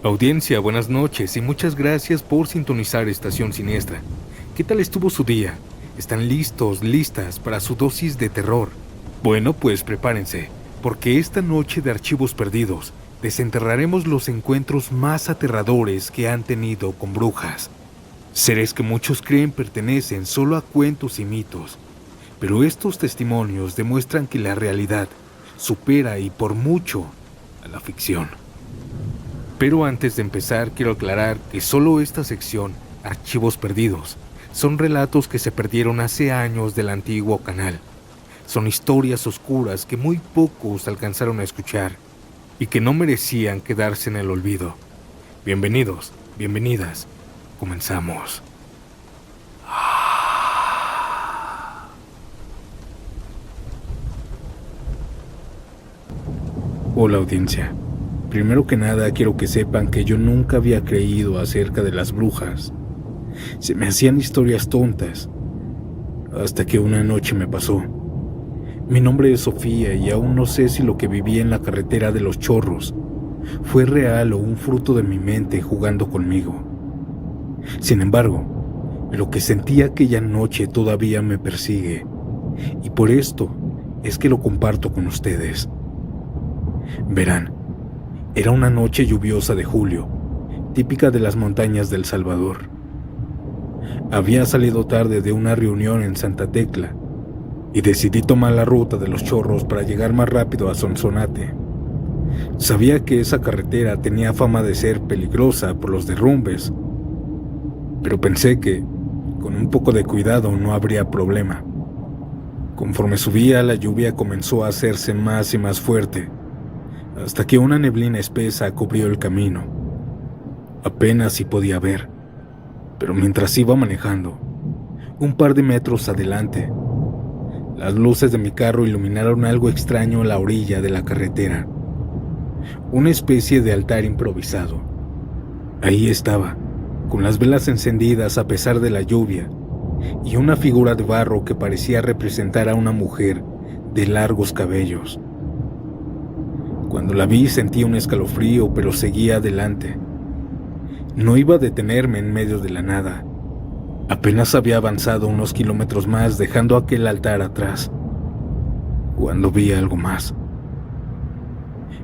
Audiencia, buenas noches y muchas gracias por sintonizar Estación Siniestra. ¿Qué tal estuvo su día? ¿Están listos, listas para su dosis de terror? Bueno, pues prepárense, porque esta noche de Archivos Perdidos desenterraremos los encuentros más aterradores que han tenido con brujas. Seres que muchos creen pertenecen solo a cuentos y mitos, pero estos testimonios demuestran que la realidad supera y por mucho a la ficción. Pero antes de empezar, quiero aclarar que solo esta sección, Archivos Perdidos, son relatos que se perdieron hace años del antiguo canal. Son historias oscuras que muy pocos alcanzaron a escuchar y que no merecían quedarse en el olvido. Bienvenidos, bienvenidas. Comenzamos. Hola audiencia. Primero que nada quiero que sepan que yo nunca había creído acerca de las brujas. Se me hacían historias tontas, hasta que una noche me pasó. Mi nombre es Sofía y aún no sé si lo que viví en la carretera de los Chorros fue real o un fruto de mi mente jugando conmigo. Sin embargo, lo que sentí aquella noche todavía me persigue, y por esto es que lo comparto con ustedes. Verán, era una noche lluviosa de julio, típica de las montañas del Salvador. Había salido tarde de una reunión en Santa Tecla y decidí tomar la ruta de los Chorros para llegar más rápido a Sonsonate. Sabía que esa carretera tenía fama de ser peligrosa por los derrumbes, pero pensé que con un poco de cuidado no habría problema. Conforme subía, la lluvia comenzó a hacerse más y más fuerte, hasta que una neblina espesa cubrió el camino. Apenas si podía ver, pero mientras iba manejando, un par de metros adelante, las luces de mi carro iluminaron algo extraño a la orilla de la carretera. Una especie de altar improvisado. Ahí estaba, con las velas encendidas a pesar de la lluvia, y una figura de barro que parecía representar a una mujer de largos cabellos. Cuando la vi sentí un escalofrío, pero seguía adelante. No iba a detenerme en medio de la nada. Apenas había avanzado unos kilómetros más dejando aquel altar atrás, cuando vi algo más.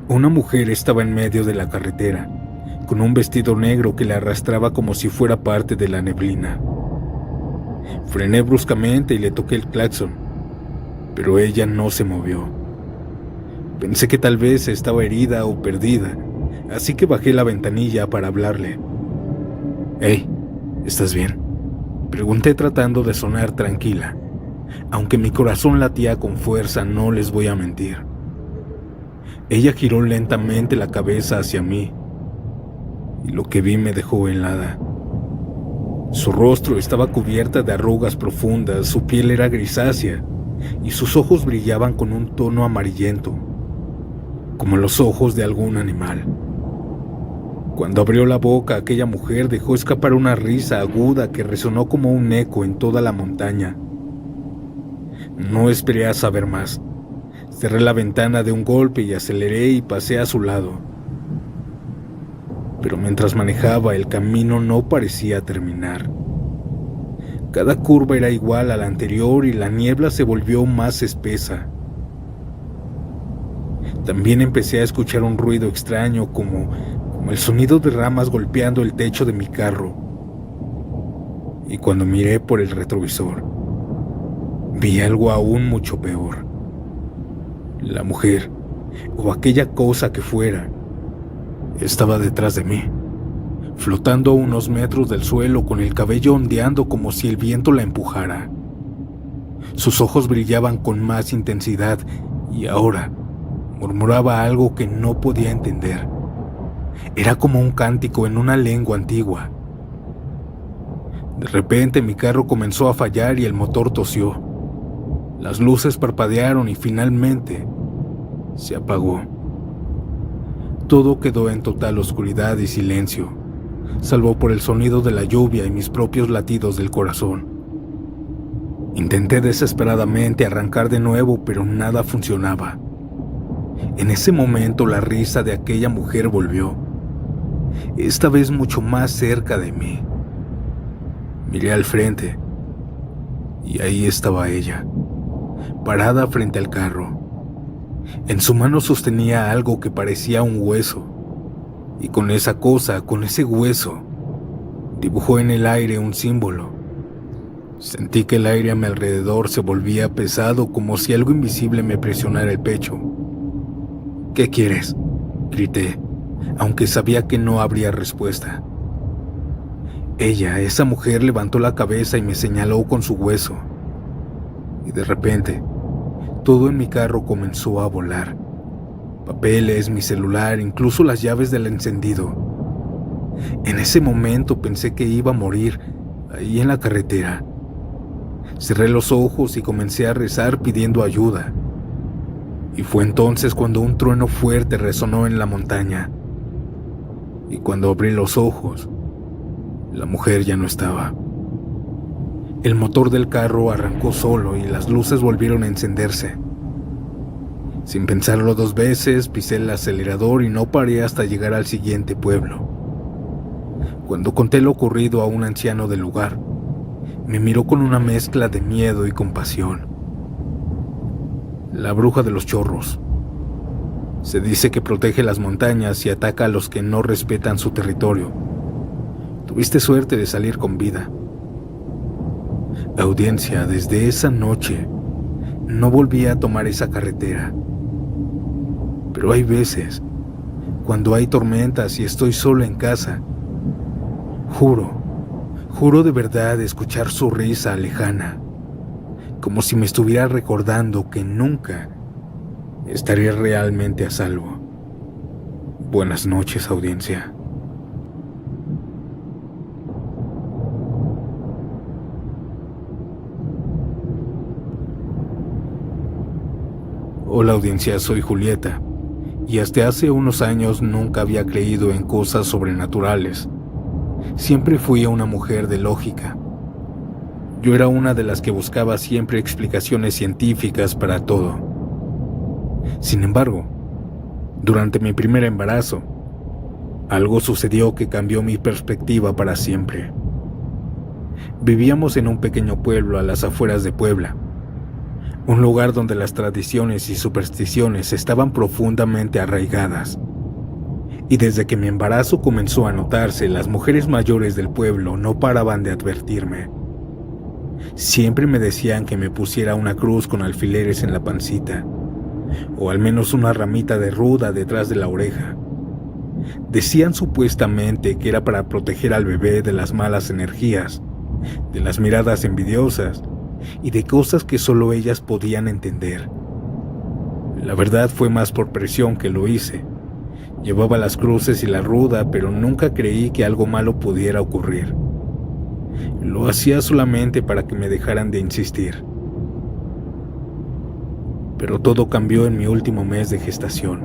Una mujer estaba en medio de la carretera, con un vestido negro que la arrastraba como si fuera parte de la neblina. Frené bruscamente y le toqué el claxon, pero ella no se movió. Pensé que tal vez estaba herida o perdida, así que bajé la ventanilla para hablarle. «Hey, ¿estás bien?», pregunté tratando de sonar tranquila, aunque mi corazón latía con fuerza, no les voy a mentir. Ella giró lentamente la cabeza hacia mí, y lo que vi me dejó helada. Su rostro estaba cubierta de arrugas profundas, su piel era grisácea, y sus ojos brillaban con un tono amarillento, como los ojos de algún animal. Cuando abrió la boca, aquella mujer dejó escapar una risa aguda que resonó como un eco en toda la montaña. No esperé a saber más. Cerré la ventana de un golpe y aceleré y pasé a su lado. Pero mientras manejaba, el camino no parecía terminar. Cada curva era igual a la anterior y la niebla se volvió más espesa. También empecé a escuchar un ruido extraño como el sonido de ramas golpeando el techo de mi carro. Y cuando miré por el retrovisor, vi algo aún mucho peor. La mujer, o aquella cosa que fuera, estaba detrás de mí, flotando a unos metros del suelo con el cabello ondeando como si el viento la empujara. Sus ojos brillaban con más intensidad y ahora murmuraba algo que no podía entender. Era como un cántico en una lengua antigua. De repente mi carro comenzó a fallar y el motor tosió. Las luces parpadearon y finalmente se apagó. Todo quedó en total oscuridad y silencio, salvo por el sonido de la lluvia y mis propios latidos del corazón. Intenté desesperadamente arrancar de nuevo, pero nada funcionaba. En ese momento la risa de aquella mujer volvió. esta vez mucho más cerca de mí. Miré al frente y ahí estaba ella, parada frente al carro. En su mano sostenía algo que parecía un hueso, y con esa cosa, con ese hueso, dibujó en el aire un símbolo. Sentí que el aire a mi alrededor se volvía pesado, como si algo invisible me presionara el pecho. ¿Qué quieres?, grité, aunque sabía que no habría respuesta. Esa mujer, levantó la cabeza y me señaló con su hueso. Y de repente, todo en mi carro comenzó a volar. Papeles, mi celular, incluso las llaves del encendido. En ese momento pensé que iba a morir, ahí en la carretera. Cerré los ojos y comencé a rezar pidiendo ayuda. Y fue entonces cuando un trueno fuerte resonó en la montaña. Y cuando abrí los ojos, la mujer ya no estaba. El motor del carro arrancó solo y las luces volvieron a encenderse. Sin pensarlo dos veces, pisé el acelerador y no paré hasta llegar al siguiente pueblo. Cuando conté lo ocurrido a un anciano del lugar, me miró con una mezcla de miedo y compasión. La bruja de los chorros. Se dice que protege las montañas y ataca a los que no respetan su territorio. Tuviste suerte de salir con vida. Audiencia, desde esa noche no volví a tomar esa carretera. Pero hay veces, cuando hay tormentas y estoy solo en casa, juro de verdad escuchar su risa lejana, como si me estuviera recordando que nunca estaré realmente a salvo. Buenas noches, audiencia. Hola, audiencia, soy Julieta, y hasta hace unos años nunca había creído en cosas sobrenaturales. Siempre fui una mujer de lógica. Yo era una de las que buscaba siempre explicaciones científicas para todo. Sin embargo, durante mi primer embarazo, algo sucedió que cambió mi perspectiva para siempre. Vivíamos en un pequeño pueblo a las afueras de Puebla, un lugar donde las tradiciones y supersticiones estaban profundamente arraigadas. Y desde que mi embarazo comenzó a notarse, las mujeres mayores del pueblo no paraban de advertirme. Siempre me decían que me pusiera una cruz con alfileres en la pancita, o al menos una ramita de ruda detrás de la oreja. Decían supuestamente que era para proteger al bebé de las malas energías, de las miradas envidiosas y de cosas que solo ellas podían entender. La verdad fue más por presión que lo hice. Llevaba las cruces y la ruda, pero nunca creí que algo malo pudiera ocurrir. Lo hacía solamente para que me dejaran de insistir. Pero todo cambió en mi último mes de gestación.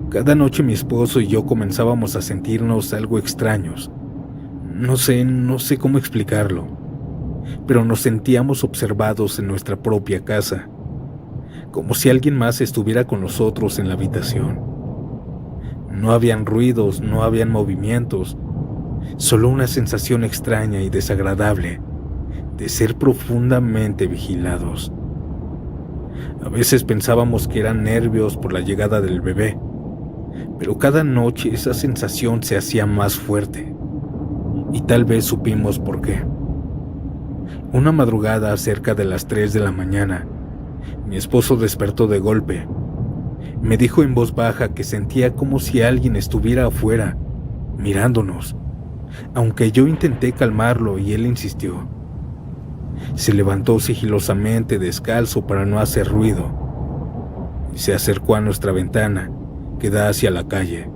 Cada noche mi esposo y yo comenzábamos a sentirnos algo extraños. No sé cómo explicarlo, pero nos sentíamos observados en nuestra propia casa, como si alguien más estuviera con nosotros en la habitación. No habían ruidos, no habían movimientos, solo una sensación extraña y desagradable de ser profundamente vigilados. A veces pensábamos que eran nervios por la llegada del bebé, pero cada noche esa sensación se hacía más fuerte, y tal vez supimos por qué. Una madrugada, cerca de las 3 de la mañana, mi esposo despertó de golpe. Me dijo en voz baja que sentía como si alguien estuviera afuera, mirándonos, aunque yo intenté calmarlo y él insistió. Se levantó sigilosamente descalzo para no hacer ruido y se acercó a nuestra ventana que da hacia la calle.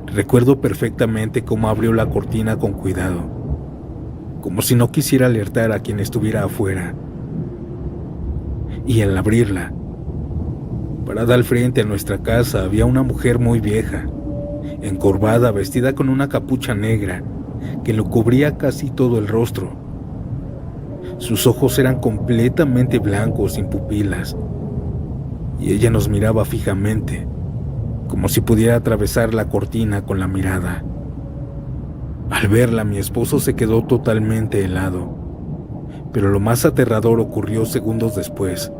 Recuerdo perfectamente cómo abrió la cortina con cuidado, como si no quisiera alertar a quien estuviera afuera. Y al abrirla, parada al frente a nuestra casa, había una mujer muy vieja, encorvada, vestida con una capucha negra que lo cubría casi todo el rostro. Sus ojos eran completamente blancos, sin pupilas, y ella nos miraba fijamente, como si pudiera atravesar la cortina con la mirada. Al verla, mi esposo se quedó totalmente helado, pero lo más aterrador ocurrió segundos después.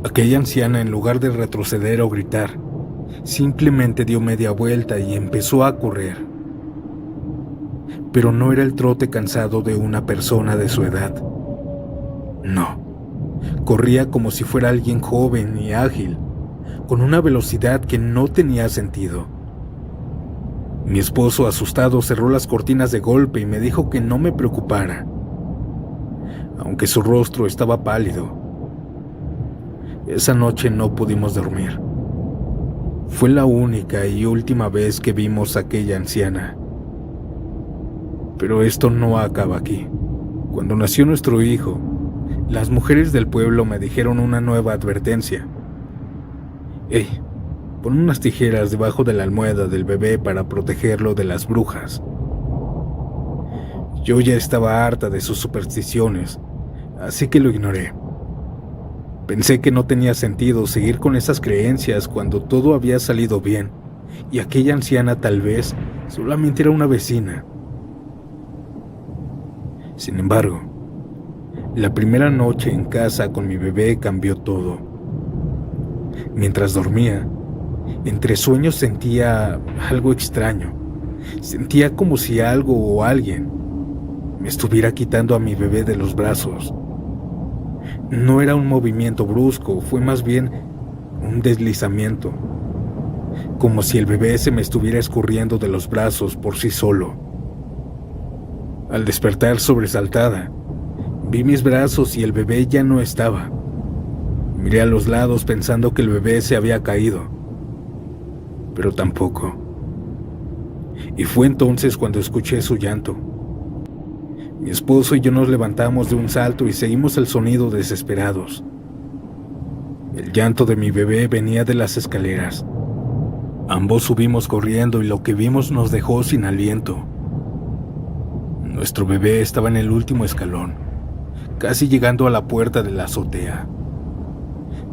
Aquella anciana, en lugar de retroceder o gritar, simplemente dio media vuelta y empezó a correr. Pero no era el trote cansado de una persona de su edad. No, corría como si fuera alguien joven y ágil, con una velocidad que no tenía sentido. Mi esposo, asustado, cerró las cortinas de golpe y me dijo que no me preocupara, aunque su rostro estaba pálido. Esa noche no pudimos dormir. Fue la única y última vez que vimos a aquella anciana. Pero esto no acaba aquí. Cuando nació nuestro hijo, las mujeres del pueblo me dijeron una nueva advertencia. «Hey, pon unas tijeras debajo de la almohada del bebé para protegerlo de las brujas». Yo ya estaba harta de sus supersticiones, así que lo ignoré. Pensé que no tenía sentido seguir con esas creencias cuando todo había salido bien, y aquella anciana tal vez solamente era una vecina. Sin embargo, la primera noche en casa con mi bebé cambió todo. Mientras dormía, entre sueños sentía algo extraño. Sentía como si algo o alguien me estuviera quitando a mi bebé de los brazos. No era un movimiento brusco, fue más bien un deslizamiento, como si el bebé se me estuviera escurriendo de los brazos por sí solo. Al despertar sobresaltada, vi mis brazos y el bebé ya no estaba. Miré a los lados pensando que el bebé se había caído, pero tampoco. Y fue entonces cuando escuché su llanto. Mi esposo y yo nos levantamos de un salto y seguimos el sonido desesperados. El llanto de mi bebé venía de las escaleras. Ambos subimos corriendo y lo que vimos nos dejó sin aliento. Nuestro bebé estaba en el último escalón, casi llegando a la puerta de la azotea.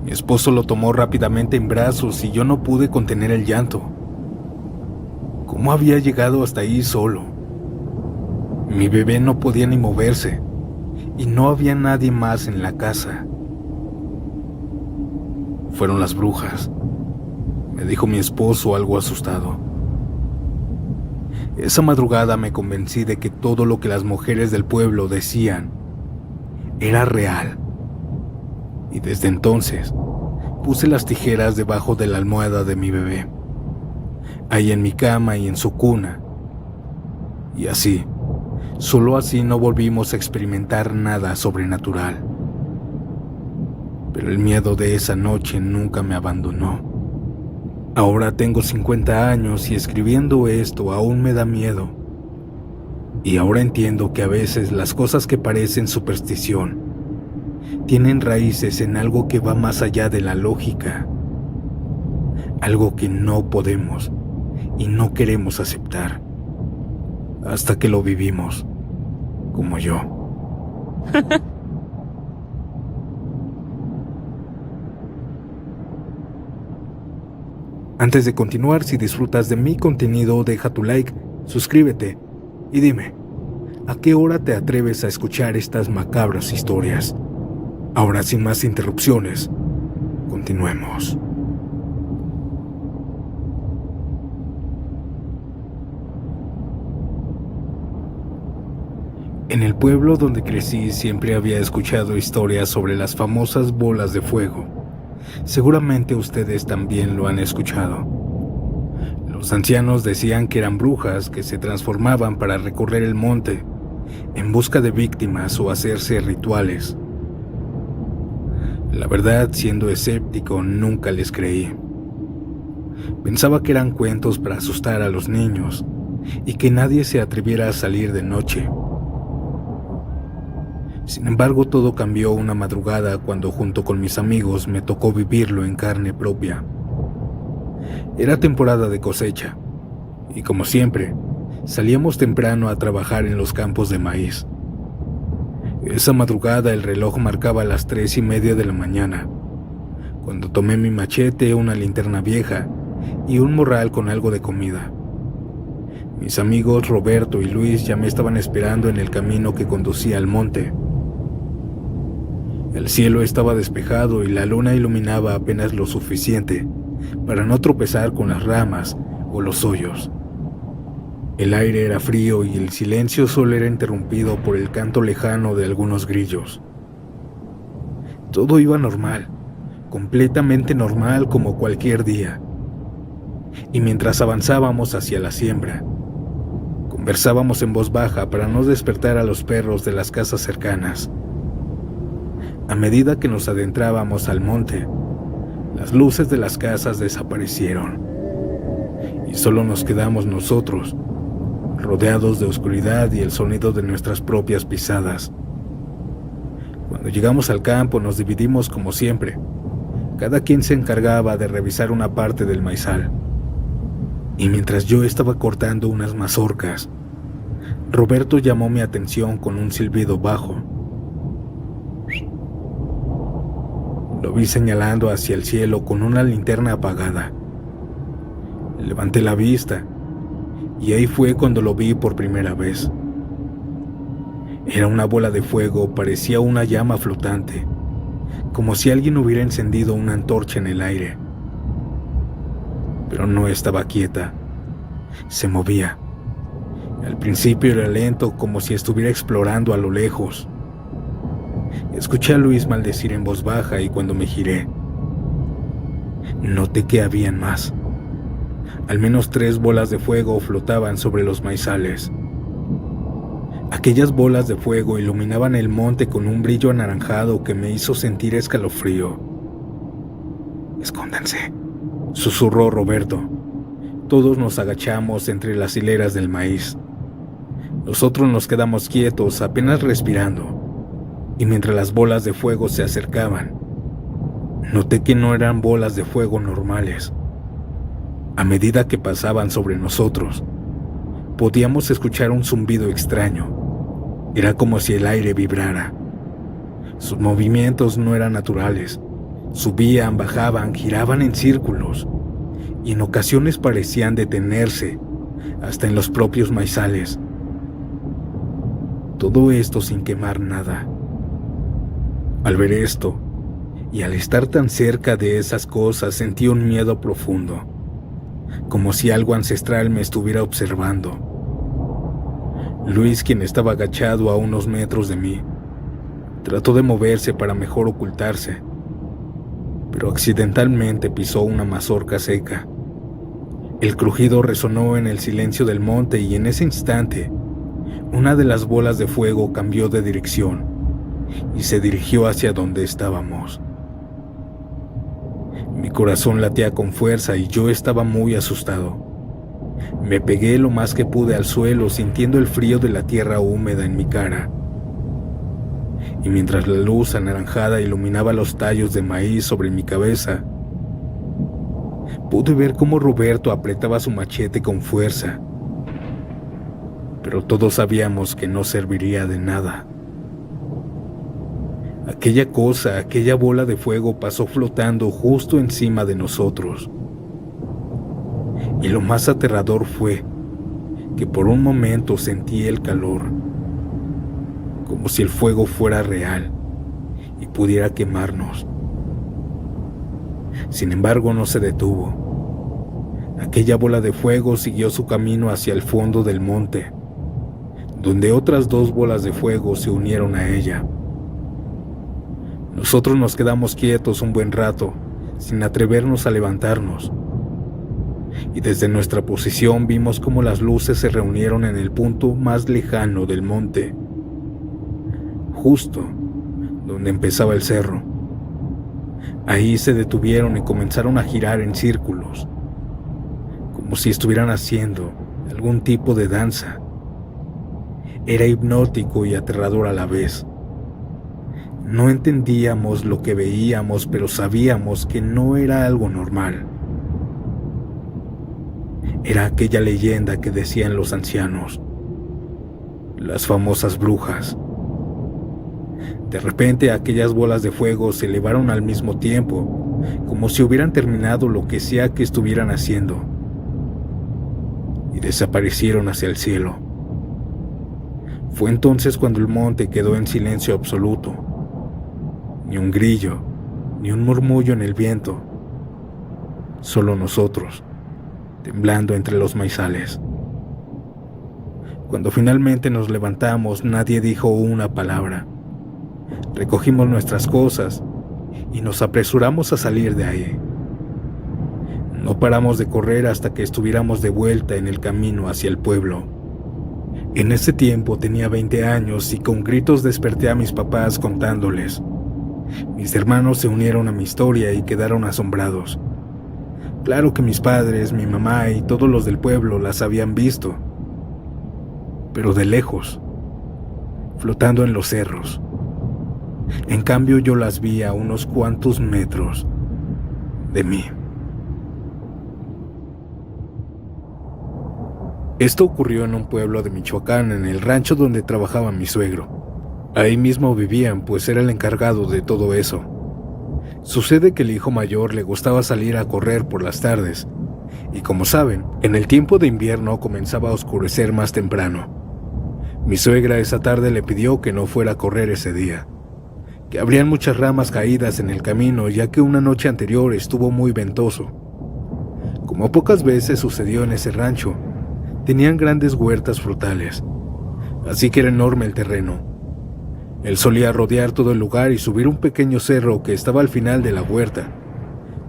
Mi esposo lo tomó rápidamente en brazos y yo no pude contener el llanto. ¿Cómo había llegado hasta ahí solo? Mi bebé no podía ni moverse, y no había nadie más en la casa. Fueron las brujas, me dijo mi esposo algo asustado. Esa madrugada me convencí de que todo lo que las mujeres del pueblo decían era real. Y desde entonces puse las tijeras debajo de la almohada de mi bebé, ahí en mi cama y en su cuna. Y así, solo así no volvimos a experimentar nada sobrenatural. Pero el miedo de esa noche nunca me abandonó. Ahora tengo 50 años y escribiendo esto aún me da miedo. Y ahora entiendo que a veces las cosas que parecen superstición tienen raíces en algo que va más allá de la lógica. Algo que no podemos y no queremos aceptar. Hasta que lo vivimos, como yo. Antes de continuar, si disfrutas de mi contenido, deja tu like, suscríbete y dime, ¿a qué hora te atreves a escuchar estas macabras historias? Ahora, sin más interrupciones, continuemos. En el pueblo donde crecí siempre había escuchado historias sobre las famosas bolas de fuego. Seguramente ustedes también lo han escuchado. Los ancianos decían que eran brujas que se transformaban para recorrer el monte en busca de víctimas o hacerse rituales. La verdad, siendo escéptico, nunca les creí. Pensaba que eran cuentos para asustar a los niños y que nadie se atreviera a salir de noche. Sin embargo, todo cambió una madrugada cuando junto con mis amigos me tocó vivirlo en carne propia. Era temporada de cosecha, y como siempre, salíamos temprano a trabajar en los campos de maíz. Esa madrugada el reloj marcaba las 3:30 de la mañana, cuando tomé mi machete, una linterna vieja y un morral con algo de comida. Mis amigos Roberto y Luis ya me estaban esperando en el camino que conducía al monte. El cielo estaba despejado y la luna iluminaba apenas lo suficiente para no tropezar con las ramas o los hoyos. El aire era frío y el silencio solo era interrumpido por el canto lejano de algunos grillos. Todo iba normal, completamente normal como cualquier día. Y mientras avanzábamos hacia la siembra, conversábamos en voz baja para no despertar a los perros de las casas cercanas. A medida que nos adentrábamos al monte, las luces de las casas desaparecieron y solo nos quedamos nosotros, rodeados de oscuridad y el sonido de nuestras propias pisadas. Cuando llegamos al campo nos dividimos como siempre. Cada quien se encargaba de revisar una parte del maizal. Y mientras yo estaba cortando unas mazorcas, Roberto llamó mi atención con un silbido bajo. Lo vi señalando hacia el cielo con una linterna apagada. Levanté la vista y ahí fue cuando lo vi por primera vez. Era una bola de fuego, parecía una llama flotante, como si alguien hubiera encendido una antorcha en el aire. Pero no estaba quieta, se movía. Al principio era lento, como si estuviera explorando a lo lejos. Escuché a Luis maldecir en voz baja y cuando me giré, noté que habían más. Al menos 3 bolas de fuego flotaban sobre los maizales. Aquellas bolas de fuego iluminaban el monte con un brillo anaranjado que me hizo sentir escalofrío. «Escóndanse», susurró Roberto. Todos nos agachamos entre las hileras del maíz. Nosotros nos quedamos quietos, apenas respirando, y mientras las bolas de fuego se acercaban, noté que no eran bolas de fuego normales. A medida que pasaban sobre nosotros, podíamos escuchar un zumbido extraño. Era como si el aire vibrara. Sus movimientos no eran naturales. Subían, bajaban, giraban en círculos, y en ocasiones parecían detenerse, hasta en los propios maizales. Todo esto sin quemar nada. Al ver esto, y al estar tan cerca de esas cosas, sentí un miedo profundo, como si algo ancestral me estuviera observando. Luis, quien estaba agachado a unos metros de mí, trató de moverse para mejor ocultarse, pero accidentalmente pisó una mazorca seca. El crujido resonó en el silencio del monte y en ese instante, una de las bolas de fuego cambió de dirección y se dirigió hacia donde estábamos. Mi corazón latía con fuerza y yo estaba muy asustado. Me pegué lo más que pude al suelo, sintiendo el frío de la tierra húmeda en mi cara. Y mientras la luz anaranjada iluminaba los tallos de maíz sobre mi cabeza, pude ver cómo Roberto apretaba su machete con fuerza. Pero todos sabíamos que no serviría de nada. Aquella cosa, aquella bola de fuego pasó flotando justo encima de nosotros. Y lo más aterrador fue que por un momento sentí el calor, como si el fuego fuera real y pudiera quemarnos. Sin embargo, no se detuvo. Aquella bola de fuego siguió su camino hacia el fondo del monte, donde otras 2 bolas de fuego se unieron a ella. Nosotros nos quedamos quietos un buen rato, sin atrevernos a levantarnos. Y desde nuestra posición vimos cómo las luces se reunieron en el punto más lejano del monte, justo donde empezaba el cerro. Ahí se detuvieron y comenzaron a girar en círculos, como si estuvieran haciendo algún tipo de danza. Era hipnótico y aterrador a la vez. No entendíamos lo que veíamos, pero sabíamos que no era algo normal. Era aquella leyenda que decían los ancianos, las famosas brujas. De repente aquellas bolas de fuego se elevaron al mismo tiempo como si hubieran terminado lo que sea que estuvieran haciendo, y desaparecieron hacia el cielo. Fue entonces cuando el monte quedó en silencio absoluto. Ni un grillo, ni un murmullo en el viento. Solo nosotros, temblando entre los maizales. Cuando finalmente nos levantamos, nadie dijo una palabra. Recogimos nuestras cosas y nos apresuramos a salir de ahí. No paramos de correr hasta que estuviéramos de vuelta en el camino hacia el pueblo. En ese tiempo tenía 20 años y con gritos desperté a mis papás contándoles. Mis hermanos se unieron a mi historia y quedaron asombrados. Claro que mis padres, mi mamá y todos los del pueblo las habían visto, pero de lejos, flotando en los cerros. En cambio yo las vi a unos cuantos metros de mí. Esto ocurrió en un pueblo de Michoacán, en el rancho donde trabajaba mi suegro. Ahí mismo vivían, pues era el encargado de todo eso. Sucede que el hijo mayor le gustaba salir a correr por las tardes, y como saben, en el tiempo de invierno comenzaba a oscurecer más temprano. Mi suegra esa tarde le pidió que no fuera a correr ese día, que habrían muchas ramas caídas en el camino, ya que una noche anterior estuvo muy ventoso. Como pocas veces sucedió en ese rancho, tenían grandes huertas frutales, así que era enorme el terreno. Él solía rodear todo el lugar y subir un pequeño cerro que estaba al final de la huerta.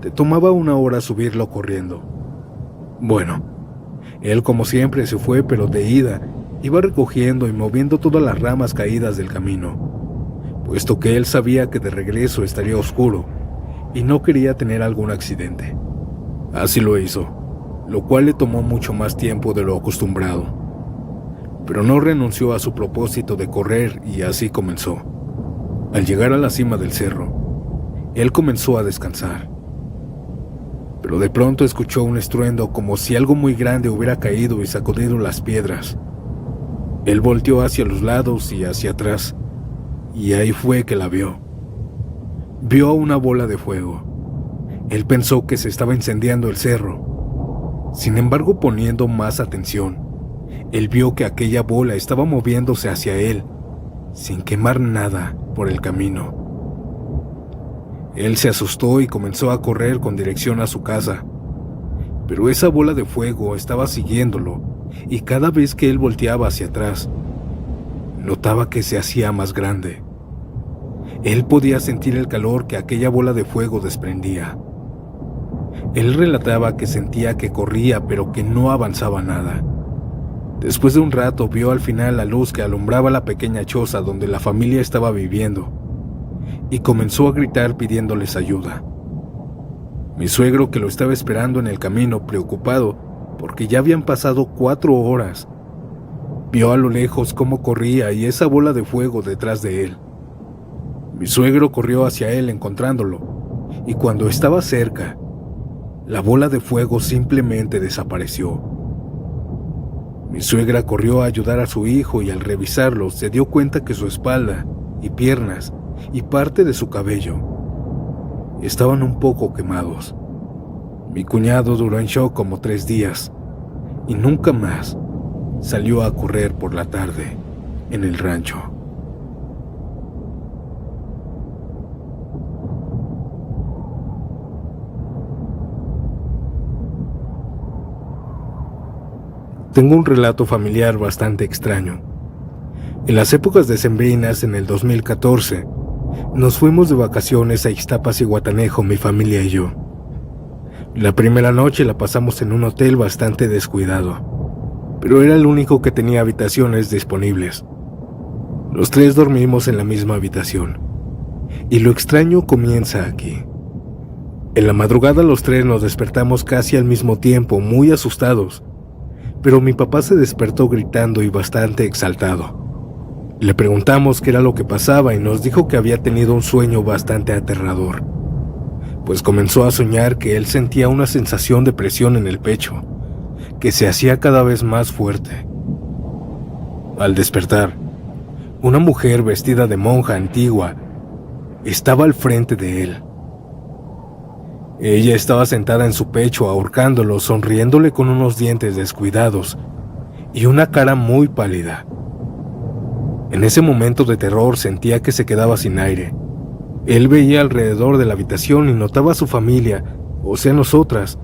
Te tomaba 1 hora subirlo corriendo. Bueno, él como siempre se fue, pero de ida iba recogiendo y moviendo todas las ramas caídas del camino, puesto que él sabía que de regreso estaría oscuro y no quería tener algún accidente. Así lo hizo, lo cual le tomó mucho más tiempo de lo acostumbrado. Pero no renunció a su propósito de correr y así comenzó. Al llegar a la cima del cerro, él comenzó a descansar. Pero de pronto escuchó un estruendo como si algo muy grande hubiera caído y sacudido las piedras. Él volteó hacia los lados y hacia atrás, y ahí fue que la vio. Vio una bola de fuego. Él pensó que se estaba incendiando el cerro. Sin embargo, poniendo más atención, él vio que aquella bola estaba moviéndose hacia él, sin quemar nada por el camino. Él se asustó y comenzó a correr con dirección a su casa, pero esa bola de fuego estaba siguiéndolo, y cada vez que él volteaba hacia atrás, notaba que se hacía más grande. Él podía sentir el calor que aquella bola de fuego desprendía. Él relataba que sentía que corría, pero que no avanzaba nada. Después de un rato vio al final la luz que alumbraba la pequeña choza donde la familia estaba viviendo, y comenzó a gritar pidiéndoles ayuda. Mi suegro, que lo estaba esperando en el camino, preocupado, porque ya habían pasado 4 horas, vio a lo lejos cómo corría y esa bola de fuego detrás de él. Mi suegro corrió hacia él encontrándolo, y cuando estaba cerca, la bola de fuego simplemente desapareció. Mi suegra corrió a ayudar a su hijo y al revisarlo se dio cuenta que su espalda y piernas y parte de su cabello estaban un poco quemados. Mi cuñado duró en shock como 3 días y nunca más salió a correr por la tarde en el rancho. Tengo un relato familiar bastante extraño. En las épocas decembrinas, en el 2014, nos fuimos de vacaciones a Ixtapas y Guatanejo, mi familia y yo. La primera noche la pasamos en un hotel bastante descuidado, pero era el único que tenía habitaciones disponibles. Los 3 dormimos en la misma habitación, y lo extraño comienza aquí. En la madrugada los 3 nos despertamos casi al mismo tiempo, muy asustados, pero mi papá se despertó gritando y bastante exaltado. Le preguntamos qué era lo que pasaba y nos dijo que había tenido un sueño bastante aterrador, pues comenzó a soñar que él sentía una sensación de presión en el pecho, que se hacía cada vez más fuerte. Al despertar, una mujer vestida de monja antigua estaba al frente de él. Ella estaba sentada en su pecho ahorcándolo, sonriéndole con unos dientes descuidados y una cara muy pálida. En ese momento de terror sentía que se quedaba sin aire. Él veía alrededor de la habitación y notaba a su familia, o sea nosotras,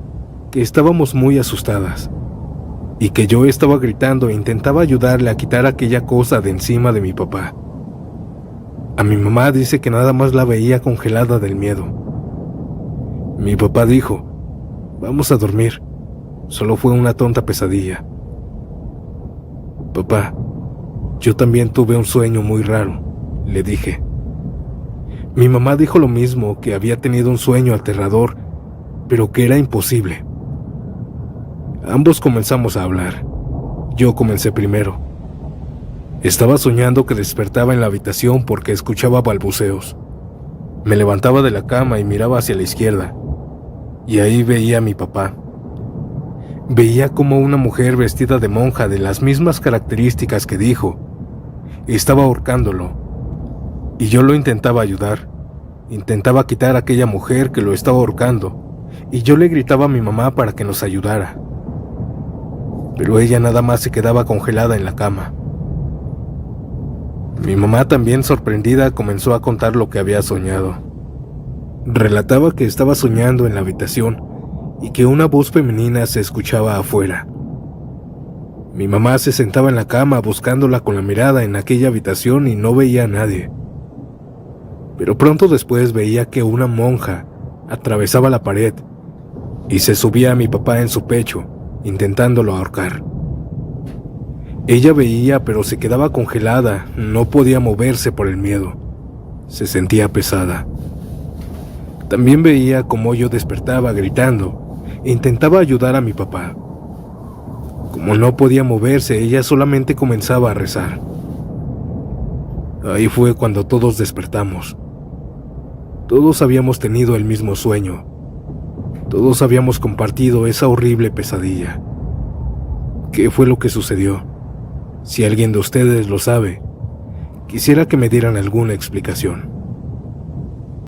que estábamos muy asustadas, y que yo estaba gritando e intentaba ayudarle a quitar aquella cosa de encima de mi papá. A mi mamá dice que nada más la veía congelada del miedo. Mi papá dijo: vamos a dormir, solo fue una tonta pesadilla. Papá, yo también tuve un sueño muy raro, le dije. Mi mamá dijo lo mismo, que había tenido un sueño aterrador, pero que era imposible. Ambos comenzamos a hablar. Yo comencé primero. Estaba soñando que despertaba en la habitación porque escuchaba balbuceos. Me levantaba de la cama y miraba hacia la izquierda, y ahí veía a mi papá. Veía como una mujer vestida de monja de las mismas características que dijo estaba ahorcándolo, y yo lo intentaba ayudar. Intentaba quitar a aquella mujer que lo estaba ahorcando, y yo le gritaba a mi mamá para que nos ayudara. Pero ella nada más se quedaba congelada en la cama. Mi mamá, también sorprendida, comenzó a contar lo que había soñado. Relataba que estaba soñando en la habitación y que una voz femenina se escuchaba afuera. Mi mamá se sentaba en la cama buscándola con la mirada en aquella habitación y no veía a nadie. Pero pronto después veía que una monja atravesaba la pared y se subía a mi papá en su pecho, intentándolo ahorcar. Ella veía, pero se quedaba congelada, no podía moverse por el miedo. Se sentía pesada. También veía cómo yo despertaba gritando e intentaba ayudar a mi papá. Como no podía moverse, ella solamente comenzaba a rezar. Ahí fue cuando todos despertamos. Todos habíamos tenido el mismo sueño. Todos habíamos compartido esa horrible pesadilla. ¿Qué fue lo que sucedió? Si alguien de ustedes lo sabe, quisiera que me dieran alguna explicación.